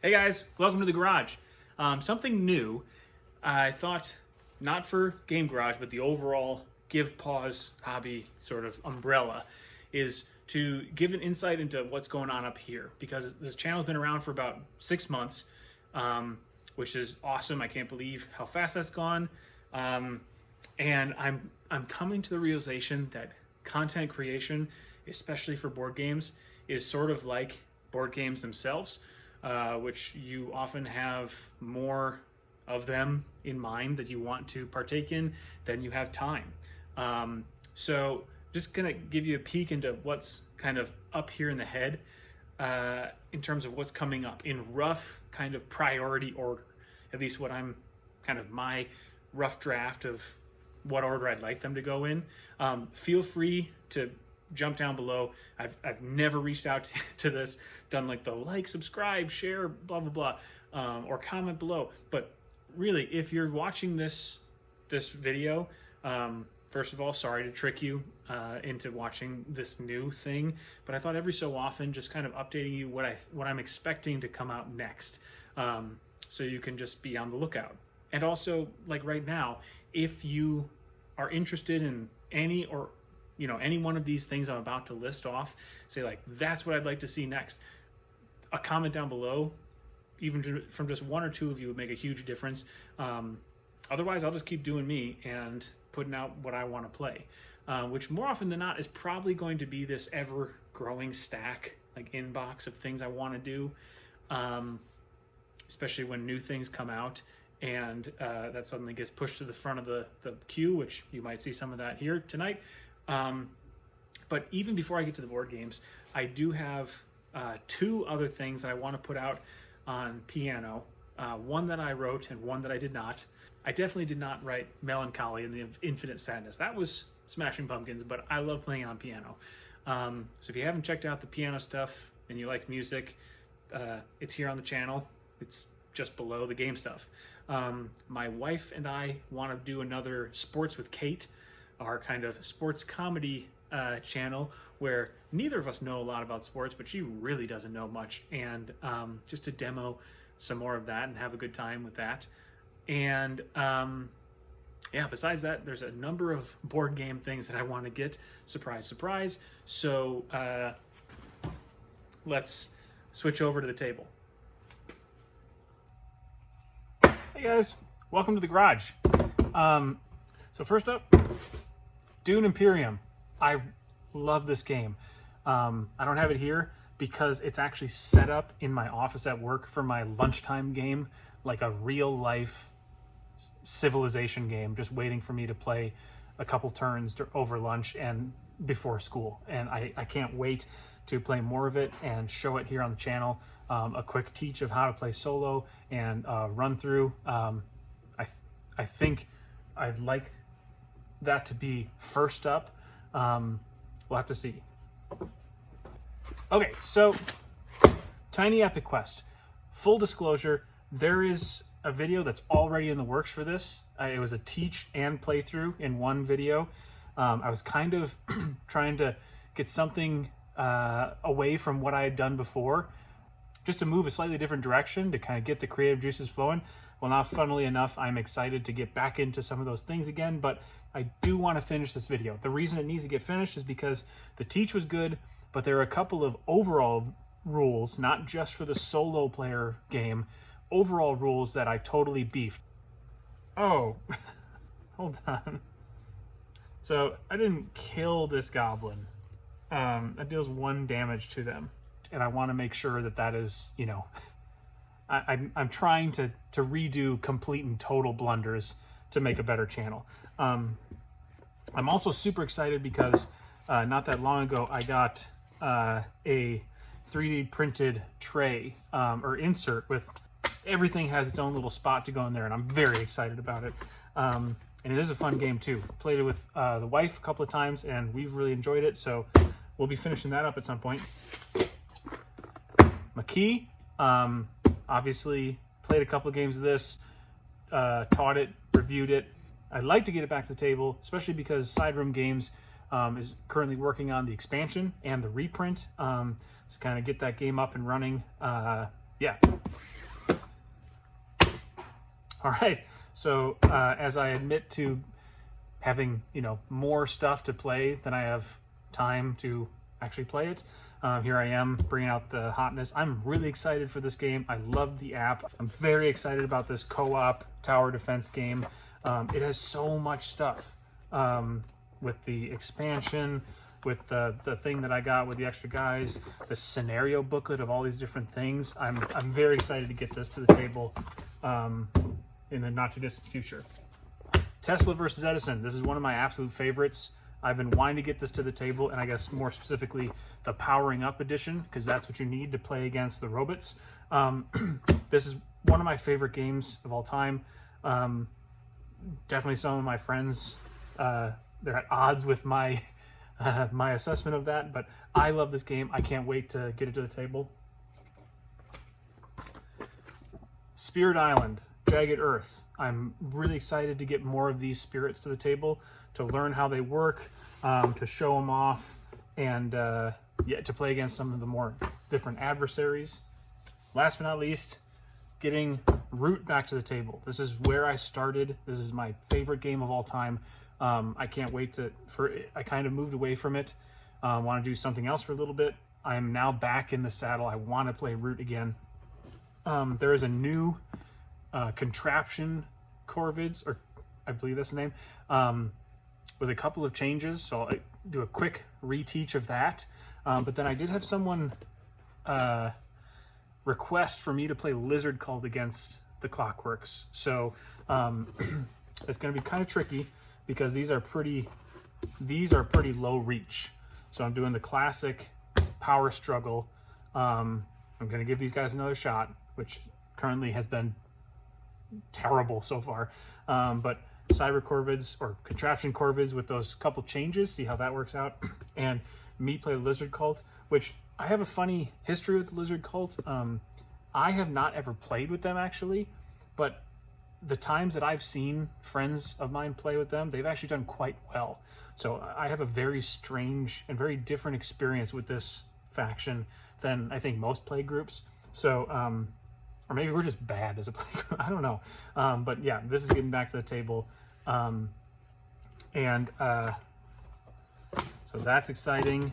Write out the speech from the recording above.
Hey guys, welcome to the garage. Something new. I thought not for Game Garage, but the overall Give Pause hobby sort of umbrella is to give an insight into what's going on up here, because this channel's been around for about 6 months, which is awesome. I can't believe how fast that's gone. And I'm coming to the realization that content creation, especially for board games, is sort of like board games themselves. Which you often have more of them in mind that you want to partake in than you have time. So just gonna give you a peek into what's kind of up here in the head in terms of what's coming up in rough kind of priority order, at least what I'm kind of my rough draft of what order I'd like them to go in. Feel free to jump down below. I've never reached out to this, done like the like, subscribe, share, blah, blah, blah, or comment below. But really, if you're watching this video, first of all, sorry to trick you into watching this new thing, but I thought every so often just kind of updating you what I'm expecting to come out next, so you can just be on the lookout. And also, like right now, if you are interested in any one of these things I'm about to list off, say like, that's what I'd like to see next. A comment down below, even from just one or two of you, would make a huge difference. Otherwise, I'll just keep doing me and putting out what I want to play, which more often than not is probably going to be this ever-growing stack, like inbox of things I want to do, especially when new things come out and that suddenly gets pushed to the front of the queue, which you might see some of that here tonight. But even before I get to the board games, I do have two other things that I want to put out on piano. One that I wrote and one that I did not. I definitely did not write Melancholy and the Infinite Sadness. That was Smashing Pumpkins, but I love playing on piano. So if you haven't checked out the piano stuff and you like music, it's here on the channel. It's just below the game stuff. My wife and I want to do another Sports with Kate, our kind of sports comedy channel, where neither of us know a lot about sports, but she really doesn't know much, and just to demo some more of that and have a good time with that. And yeah, besides that, there's a number of board game things that I want to get. Surprise, surprise. So let's switch over to the table. Hey guys, welcome to the garage. So first up, Dune Imperium. I love this game. I don't have it here because it's actually set up in my office at work for my lunchtime game, like a real life civilization game, just waiting for me to play a couple turns over lunch and before school. And I can't wait to play more of it and show it here on the channel. A quick teach of how to play solo and run through. I think I'd like that to be first up. We'll have to see. Okay, so Tiny Epic Quest. Full disclosure, there is a video that's already in the works for this. It was a teach and playthrough in one video. I was kind of trying to get something away from what I had done before, just to move a slightly different direction, to kind of get the creative juices flowing. Well, now, funnily enough, I'm excited to get back into some of those things again, but I do want to finish this video. The reason it needs to get finished is because the teach was good, but there are a couple of overall rules, not just for the solo player game, overall rules that I totally beefed. Oh, hold on. So I didn't kill this goblin. That deals 1 damage to them. And I want to make sure that is, I'm trying to redo complete and total blunders to make a better channel. I'm also super excited because not that long ago I got a 3D printed tray or insert with everything has its own little spot to go in there, and I'm very excited about it. And it is a fun game too. Played it with the wife a couple of times and we've really enjoyed it, so we'll be finishing that up at some point. Maquis, obviously played a couple of games of this, taught it, reviewed it. I'd like to get it back to the table, especially because Side Room Games is currently working on the expansion and the reprint, to kind of get that game up and running Yeah. All right. So as I admit to having, more stuff to play than I have time to actually play it, here I am bringing out the hotness. I'm really excited for this game. I love the app. I'm very excited about this co-op tower defense game. It has so much stuff with the expansion, with the thing that I got with the extra guys, the scenario booklet of all these different things. I'm very excited to get this to the table in the not too distant future. Tesla versus Edison. This is one of my absolute favorites. I've been wanting to get this to the table, and I guess more specifically the powering up edition, because that's what you need to play against the robots. This is one of my favorite games of all time. Definitely some of my friends, they're at odds with my my assessment of that, but I love this game. I can't wait to get it to the table. Spirit Island, Jagged Earth. I'm really excited to get more of these spirits to the table, to learn how they work, to show them off, and to play against some of the more different adversaries. Last but not least, getting Root back to the table. This is where I started. This is my favorite game of all time. I can't wait I kind of moved away from it. Want to do something else for a little bit. I'm now back in the saddle. I want to play Root again. There is a new contraption Corvids, or I believe that's the name, with a couple of changes. So I'll do a quick reteach of that. But then I did have someone request for me to play Lizard Cult against the Clockworks. So it's going to be kind of tricky because these are pretty low reach. So I'm doing the classic power struggle. I'm going to give these guys another shot, which currently has been terrible so far. But Cyber Corvids, or Contraption Corvids, with those couple changes, see how that works out. And me play Lizard Cult, which I have a funny history with the Lizard Cult. I have not ever played with them, actually, but the times that I've seen friends of mine play with them, they've actually done quite well. So I have a very strange and very different experience with this faction than I think most play groups. So, or maybe we're just bad as a play group. I don't know. But yeah, this is getting back to the table. So that's exciting.